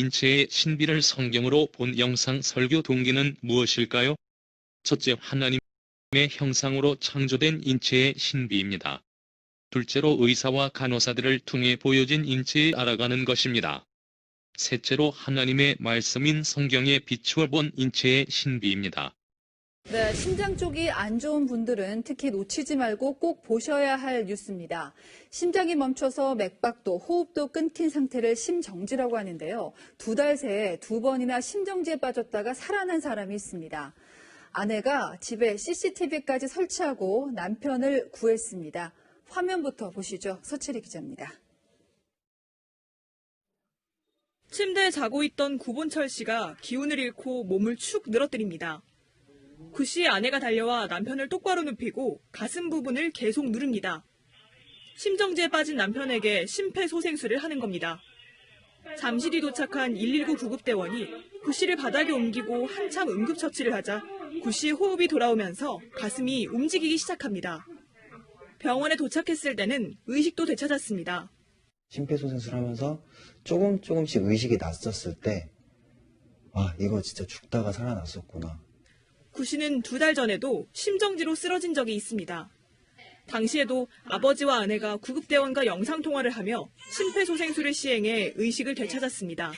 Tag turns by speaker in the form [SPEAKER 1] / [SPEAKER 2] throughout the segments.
[SPEAKER 1] 인체의 신비를 성경으로 본 영상 설교 동기는 무엇일까요? 첫째, 하나님의 형상으로 창조된 인체의 신비입니다. 둘째로 의사와 간호사들을 통해 보여진 인체에 알아가는 것입니다. 셋째로 하나님의 말씀인 성경에 비추어 본 인체의 신비입니다.
[SPEAKER 2] 네, 심장 쪽이 안 좋은 분들은 특히 놓치지 말고 꼭 보셔야 할 뉴스입니다. 심장이 멈춰서 맥박도 호흡도 끊긴 상태를 심정지라고 하는데요. 2달 새에 2번이나 심정지에 빠졌다가 살아난 사람이 있습니다. 아내가 집에 CCTV까지 설치하고 남편을 구했습니다. 화면부터 보시죠. 서채리 기자입니다.
[SPEAKER 3] 침대에 자고 있던 구본철 씨가 기운을 잃고 몸을 축 늘어뜨립니다. 구 씨의 아내가 달려와 남편을 똑바로 눕히고 가슴 부분을 계속 누릅니다. 심정지에 빠진 남편에게 심폐소생술을 하는 겁니다. 잠시 뒤 도착한 119 구급대원이 구 씨를 바닥에 옮기고 한참 응급처치를 하자 구 씨의 호흡이 돌아오면서 가슴이 움직이기 시작합니다. 병원에 도착했을 때는 의식도 되찾았습니다.
[SPEAKER 4] 심폐소생술 하면서 조금씩 의식이 났었을 때, 이거 진짜 죽다가 살아났었구나.
[SPEAKER 3] 구 씨는 2달 전에도 심정지로 쓰러진 적이 있습니다. 당시에도 아버지와 아내가 구급대원과 영상통화를 하며 심폐소생술을 시행해 의식을 되찾았습니다.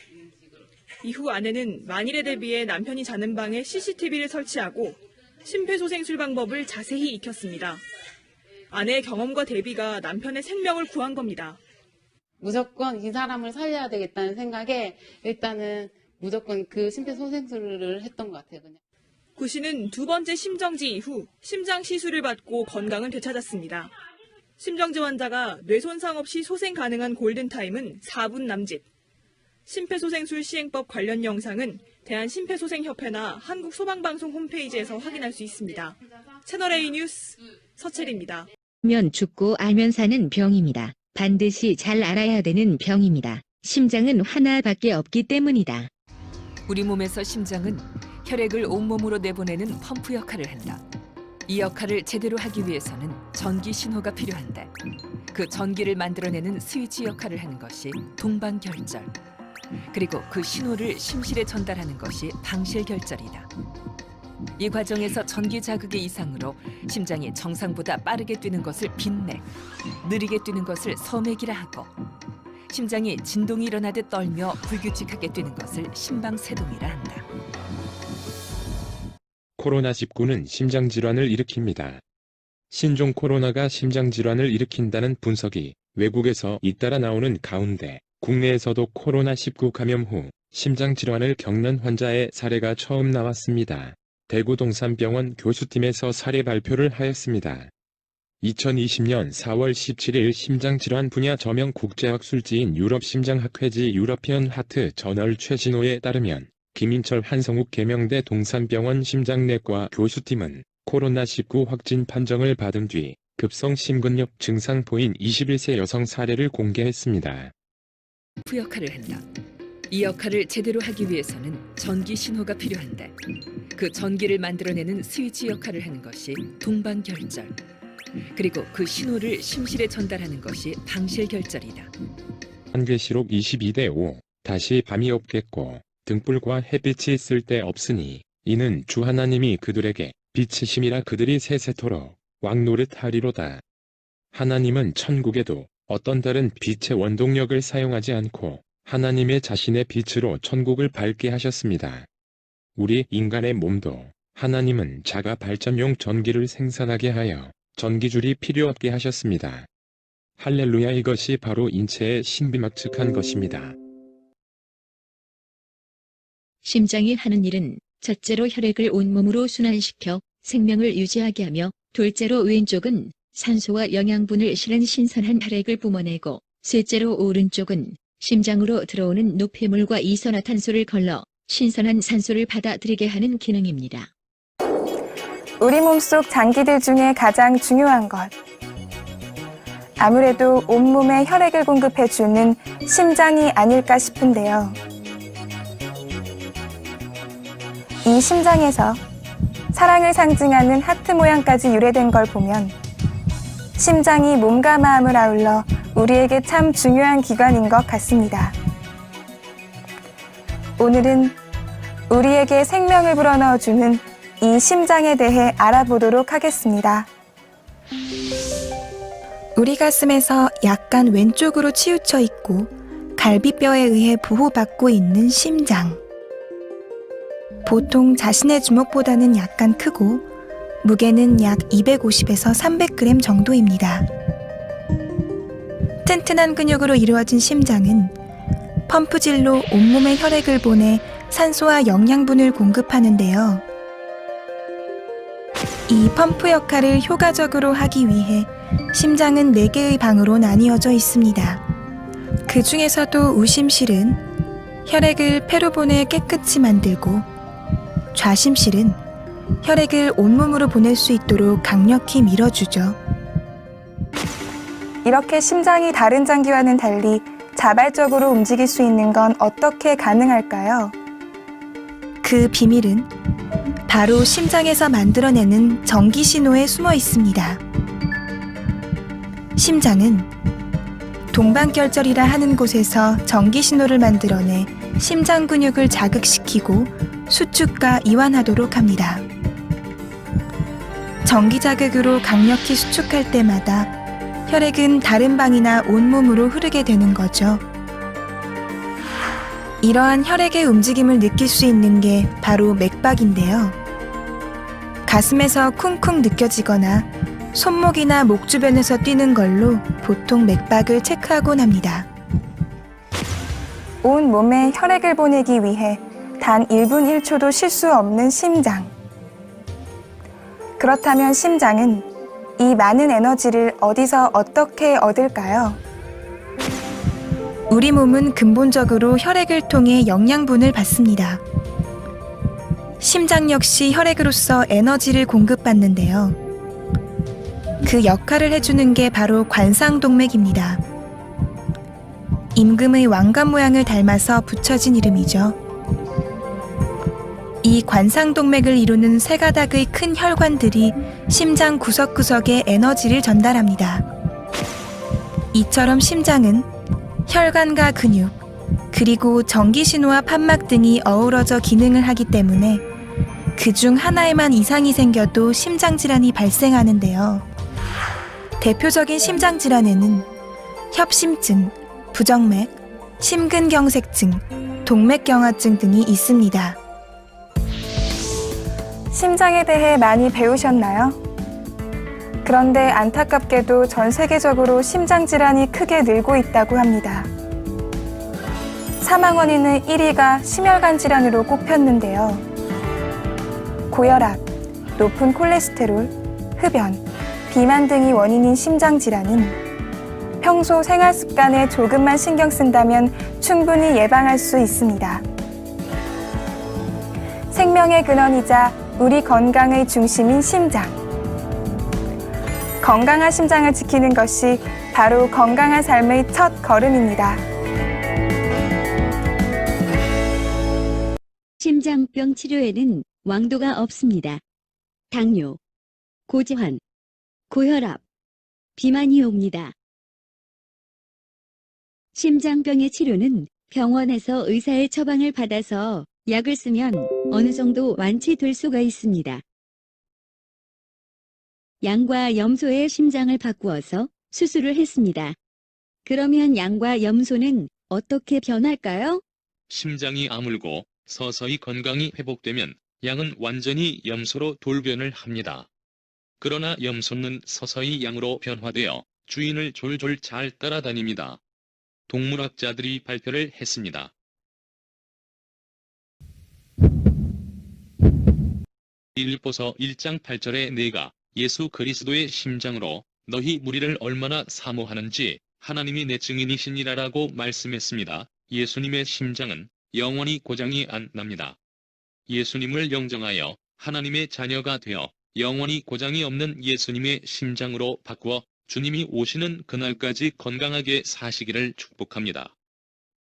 [SPEAKER 3] 이후 아내는 만일에 대비해 남편이 자는 방에 CCTV를 설치하고 심폐소생술 방법을 자세히 익혔습니다. 아내의 경험과 대비가 남편의 생명을 구한 겁니다.
[SPEAKER 5] 무조건 이 사람을 살려야 되겠다는 생각에 일단은 무조건 그 심폐소생술을 했던 것 같아요. 그냥.
[SPEAKER 3] 구 씨는 2번째 심정지 이후 심장 시술을 받고 건강을 되찾았습니다. 심정지 환자가 뇌손상 없이 소생 가능한 골든타임은 4분 남짓. 심폐소생술 시행법 관련 영상은 대한심폐소생협회나 한국소방방송 홈페이지에서 확인할 수 있습니다. 채널A 뉴스 서채리입니다.
[SPEAKER 6] 알면 죽고 알면 사는 병입니다. 반드시 잘 알아야 되는 병입니다. 심장은 하나밖에 없기 때문이다.
[SPEAKER 7] 우리 몸에서 심장은 혈액을 온몸으로 내보내는 펌프 역할을 한다. 이 역할을 제대로 하기 위해서는 전기 신호가 필요한데 그 전기를 만들어내는 스위치 역할을 하는 것이 동방결절. 그리고 그 신호를 심실에 전달하는 것이 방실결절이다. 이 과정에서 전기 자극의 이상으로 심장이 정상보다 빠르게 뛰는 것을 빈맥, 느리게 뛰는 것을 서맥이라 하고 심장이 진동이 일어나듯 떨며 불규칙하게 뛰는 것을 심방세동이라 한다.
[SPEAKER 8] 코로나19는 심장질환을 일으킵니다. 신종 코로나가 심장질환을 일으킨다는 분석이 외국에서 잇따라 나오는 가운데 국내에서도 코로나19 감염 후 심장질환을 겪는 환자의 사례가 처음 나왔습니다. 대구 동산병원 교수팀에서 사례 발표를 하였습니다. 2020년 4월 17일 심장질환 분야 저명 국제학술지인 유럽심장학회지 유러피언 하트 저널 최신호에 따르면 김인철 한성욱 계명대 동산병원 심장내과 교수팀은 코로나19 확진 판정을 받은 뒤 급성 심근력 증상 보인 21세 여성 사례를 공개했습니다.
[SPEAKER 7] 그 역할을 한다. 이 역할을 제대로 하기 위해서는 전기 신호가 필요한데 그 전기를 만들어내는 스위치 역할을 하는 것이 동방결절. 그리고 그 신호를 심실에 전달하는 것이 방실결절이다.
[SPEAKER 8] 한계시록 22대5 다시 밤이 없겠고 등불과 햇빛이 쓸데없으니 이는 주 하나님이 그들에게 빛이심이라 그들이 세세토록 왕노릇하리로다. 하나님은 천국에도 어떤 다른 빛의 원동력을 사용하지 않고 하나님의 자신의 빛으로 천국을 밝게 하셨습니다. 우리 인간의 몸도 하나님은 자가 발전용 전기를 생산하게 하여 전기줄이 필요 없게 하셨습니다. 할렐루야, 이것이 바로 인체의 신비막측한 것입니다.
[SPEAKER 6] 심장이 하는 일은 첫째로 혈액을 온몸으로 순환시켜 생명을 유지하게 하며 둘째로 왼쪽은 산소와 영양분을 실은 신선한 혈액을 뿜어내고 셋째로 오른쪽은 심장으로 들어오는 노폐물과 이산화탄소를 걸러 신선한 산소를 받아들이게 하는 기능입니다.
[SPEAKER 9] 우리 몸속 장기들 중에 가장 중요한 것. 아무래도 온몸에 혈액을 공급해주는 심장이 아닐까 싶은데요. 이 심장에서 사랑을 상징하는 하트 모양까지 유래된 걸 보면 심장이 몸과 마음을 아울러 우리에게 참 중요한 기관인 것 같습니다. 오늘은 우리에게 생명을 불어넣어주는 이 심장에 대해 알아보도록 하겠습니다. 우리 가슴에서 약간 왼쪽으로 치우쳐 있고 갈비뼈에 의해 보호받고 있는 심장. 보통 자신의 주먹보다는 약간 크고 무게는 약 250에서 300g 정도입니다. 튼튼한 근육으로 이루어진 심장은 펌프질로 온몸에 혈액을 보내 산소와 영양분을 공급하는데요. 이 펌프 역할을 효과적으로 하기 위해 심장은 4개의 방으로 나뉘어져 있습니다. 그 중에서도 우심실은 혈액을 폐로 보내 깨끗이 만들고, 좌심실은 혈액을 온몸으로 보낼 수 있도록 강력히 밀어주죠. 이렇게 심장이 다른 장기와는 달리 자발적으로 움직일 수 있는 건 어떻게 가능할까요? 그 비밀은 바로 심장에서 만들어내는 전기 신호에 숨어 있습니다. 심장은 동반결절이라 하는 곳에서 전기 신호를 만들어내 심장 근육을 자극시키고 수축과 이완하도록 합니다. 전기 자극으로 강력히 수축할 때마다 혈액은 다른 방이나 온몸으로 흐르게 되는 거죠. 이러한 혈액의 움직임을 느낄 수 있는 게 바로 맥박인데요. 가슴에서 쿵쿵 느껴지거나 손목이나 목 주변에서 뛰는 걸로 보통 맥박을 체크하곤 합니다. 온 몸에 혈액을 보내기 위해 단 1분 1초도 쉴 수 없는 심장. 그렇다면 심장은 이 많은 에너지를 어디서 어떻게 얻을까요? 우리 몸은 근본적으로 혈액을 통해 영양분을 받습니다. 심장 역시 혈액으로서 에너지를 공급받는데요. 그 역할을 해주는 게 바로 관상동맥입니다. 임금의 왕관 모양을 닮아서 붙여진 이름이죠. 이 관상동맥을 이루는 세 가닥의 큰 혈관들이 심장 구석구석에 에너지를 전달합니다. 이처럼 심장은 혈관과 근육, 그리고 전기신호와 판막 등이 어우러져 기능을 하기 때문에 그중 하나에만 이상이 생겨도 심장질환이 발생하는데요. 대표적인 심장질환에는 협심증, 부정맥, 심근경색증, 동맥경화증 등이 있습니다. 심장에 대해 많이 배우셨나요? 그런데 안타깝게도 전 세계적으로 심장질환이 크게 늘고 있다고 합니다. 사망 원인의 1위가 심혈관 질환으로 꼽혔는데요. 고혈압, 높은 콜레스테롤, 흡연, 비만 등이 원인인 심장질환은 평소 생활 습관에 조금만 신경 쓴다면 충분히 예방할 수 있습니다. 생명의 근원이자 우리 건강의 중심인 심장. 건강한 심장을 지키는 것이 바로 건강한 삶의 첫 걸음입니다.
[SPEAKER 6] 심장병 치료에는 왕도가 없습니다. 당뇨, 고지환, 고혈압, 비만이 옵니다. 심장병의 치료는 병원에서 의사의 처방을 받아서 약을 쓰면 어느 정도 완치될 수가 있습니다. 양과 염소의 심장을 바꾸어서 수술을 했습니다. 그러면 양과 염소는 어떻게 변할까요?
[SPEAKER 1] 심장이 아물고 서서히 건강이 회복되면 양은 완전히 염소로 돌변을 합니다. 그러나 염소는 서서히 양으로 변화되어 주인을 졸졸 잘 따라다닙니다. 동물학자들이 발표를 했습니다. 빌립보서 1장 8절에 내가 예수 그리스도의 심장으로 너희 무리를 얼마나 사모하는지 하나님이 내 증인이시니라라고 말씀했습니다. 예수님의 심장은 영원히 고장이 안 납니다. 예수님을 영정하여 하나님의 자녀가 되어 영원히 고장이 없는 예수님의 심장으로 바꾸어 주님이 오시는 그날까지 건강하게 사시기를 축복합니다.